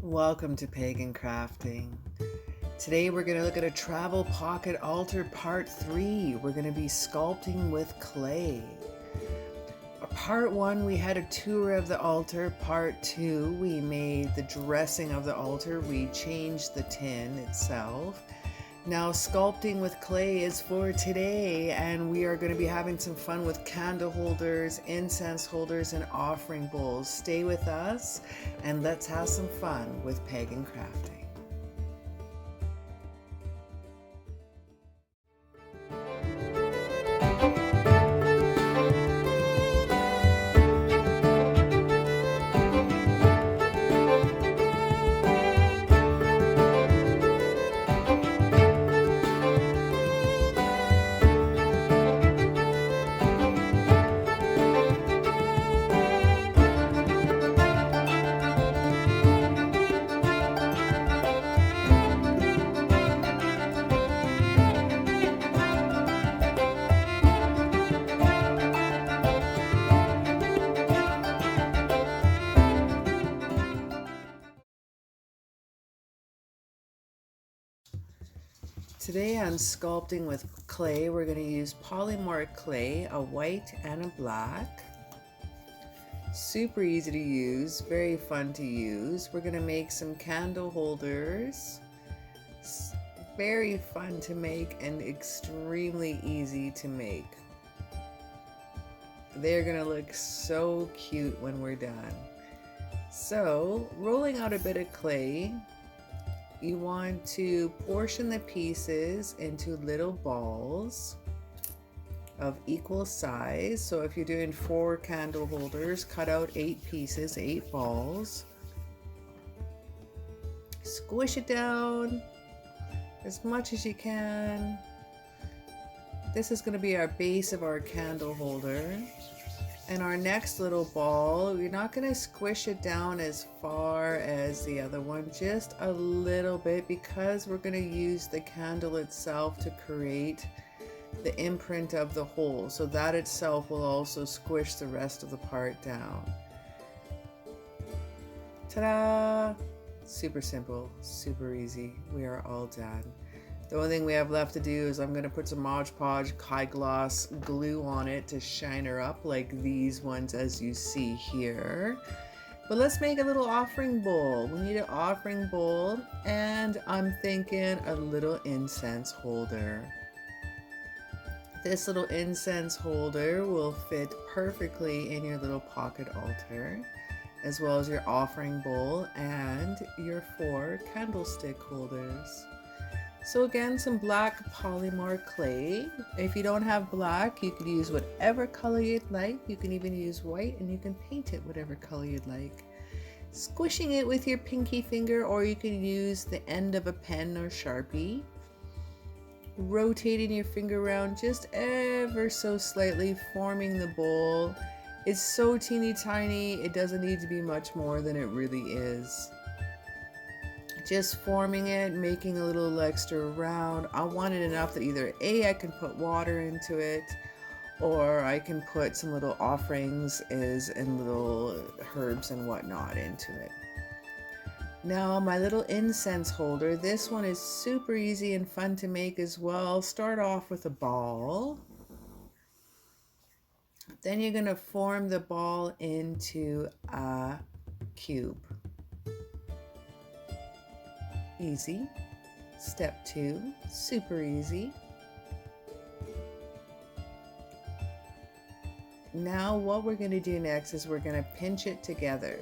Welcome to Pagan Crafting. Today we're going to look at a travel pocket altar part 3. We're going to be sculpting with clay. Part 1 we had a tour of the altar. Part 2 we made the dressing of the altar. We changed the tin itself. Now sculpting with clay is for today, and we are going to be having some fun with candle holders, incense holders, and offering bowls. Stay with us and let's have some fun with Pagan Crafting. Today I'm sculpting with clay. We're going to use polymorph clay, a white and a black. Super easy to use, very fun to use. We're going to make some candle holders. Very fun to make and extremely easy to make. They're going to look so cute when we're done. So, rolling out a bit of clay, you want to portion the pieces into little balls of equal size. So if you're doing 4 candle holders, cut out 8 pieces, 8 balls. Squish it down as much as you can. This is going to be our base of our candle holder. And our next little ball, you're not going to squish it down as far as the other one, just a little bit, because we're going to use the candle itself to create the imprint of the hole. So that itself will also squish the rest of the part down. Ta-da! Super simple, super easy. We are all done. The only thing we have left to do is I'm going to put some Mod Podge high gloss glue on it to shine her up like these ones as you see here. But let's make a little offering bowl. We need an offering bowl, and I'm thinking a little incense holder. This little incense holder will fit perfectly in your little pocket altar, as well as your offering bowl and your 4 candlestick holders. So again, some black polymorph clay. If you don't have black, you could use whatever color you'd like. You can even use white, and you can paint it whatever color you'd like. Squishing it with your pinky finger, or you can use the end of a pen or Sharpie. Rotating your finger around just ever so slightly, forming the bowl. It's so teeny tiny, it doesn't need to be much more than it really is. Just forming it, making a little extra round. I want it enough that either I can put water into it, or I can put some little offerings and little herbs and whatnot into it. Now my little incense holder, this one is super easy and fun to make as well. Start off with a ball. Then you're going to form the ball into a cube. Easy. Step 2, super easy. Now what we're going to do next is we're going to pinch it together.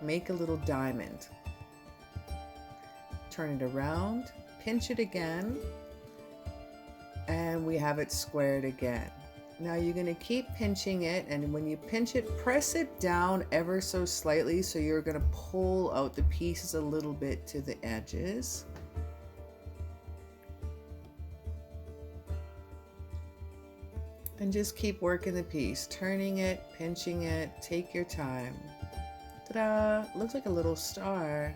Make a little diamond. Turn it around, pinch it again, and we have it squared again. Now you're going to keep pinching it, and when you pinch it, press it down ever so slightly, so you're going to pull out the pieces a little bit to the edges. And just keep working the piece, turning it, pinching it, take your time. Ta-da! Looks like a little star.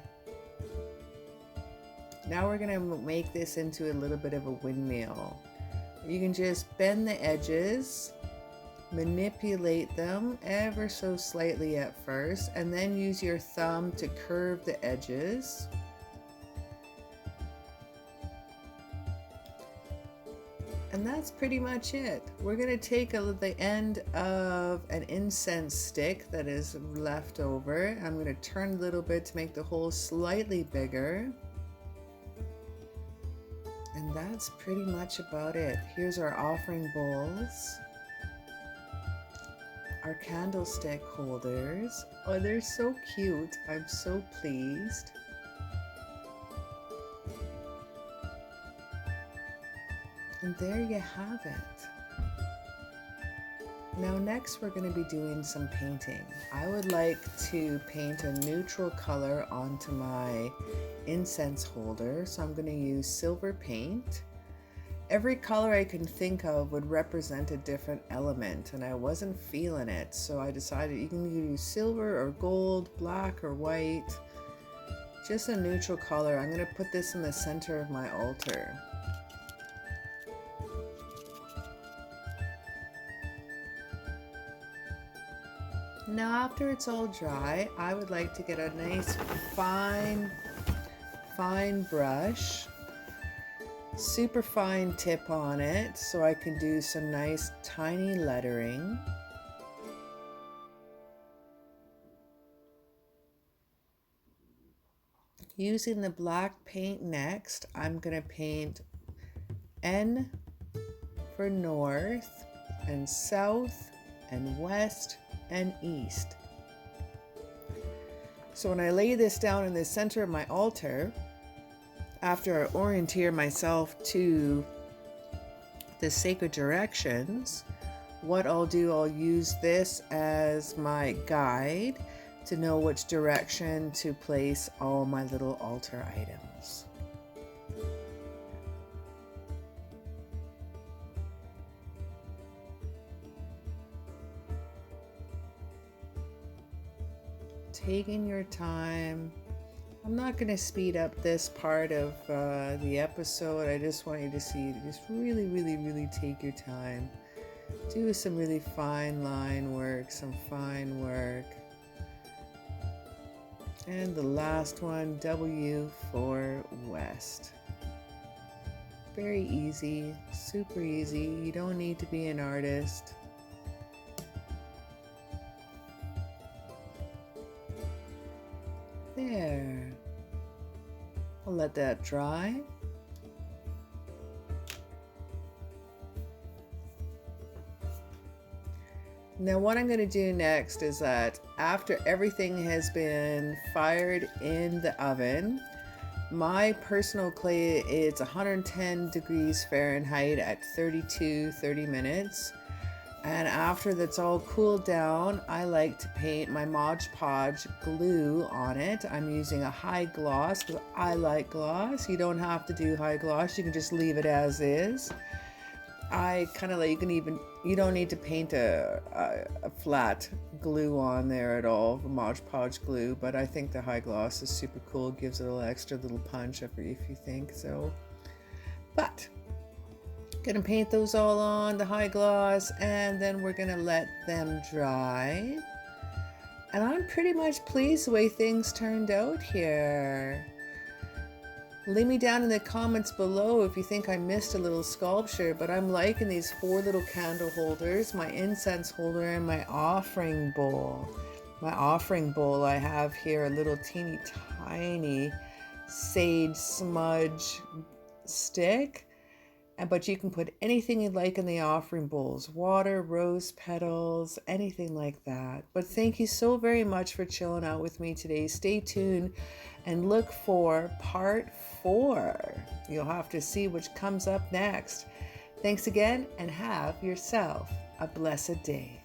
Now we're going to make this into a little bit of a windmill. You can just bend the edges Manipulate them ever so slightly at first, and then use your thumb to curve the edges. And that's pretty much it. We're going to take the end of an incense stick that is left over. I'm going to turn a little bit to make the hole slightly bigger. And that's pretty much about it. Here's our offering bowls. Our candlestick holders. Oh, they're so cute. I'm so pleased. And there you have it. Now next we're going to be doing some painting. I would like to paint a neutral color onto my incense holder, so I'm going to use silver paint. Every color I can think of would represent a different element, and I wasn't feeling it, so I decided you can use silver or gold, black or white, just a neutral color. I'm going to put this in the center of my altar. Now after it's all dry, I would like to get a nice fine brush, super fine tip on it, so I can do some nice tiny lettering. Using the black paint next, I'm going to paint N for north and south and west and east. So when I lay this down in the center of my altar, after I orienteer myself to the sacred directions, what I'll do, I'll use this as my guide to know which direction to place all my little altar items. Taking your time. I'm not going to speed up this part of the episode. I just want you to see, just really take your time. Do some really fine line work, some fine work. And the last one, W for west. Very easy, super easy. You don't need to be an artist. There. I'll let that dry. Now what I'm going to do next is that after everything has been fired in the oven, my personal clay is 110 degrees Fahrenheit at 30 minutes. And after that's all cooled down, I like to paint my Mod Podge glue on it. I'm using a high gloss because I like gloss. You don't have to do high gloss. You can just leave it as is. I kind of like, you don't need to paint a flat glue on there at all, Mod Podge glue, but I think the high gloss is super cool. It gives it a little extra little punch if you think so. But gonna paint those all on the high gloss, and then we're gonna let them dry. And I'm pretty much pleased the way things turned out here. Leave me down in the comments below if you think I missed a little sculpture, but I'm liking these 4 little candle holders, my incense holder, and my offering bowl. My offering bowl, I have here a little teeny tiny sage smudge stick. But you can put anything you'd like in the offering bowls, water, rose petals, anything like that. But thank you so very much for chilling out with me today. Stay tuned and look for part 4. You'll have to see which comes up next. Thanks again, and have yourself a blessed day.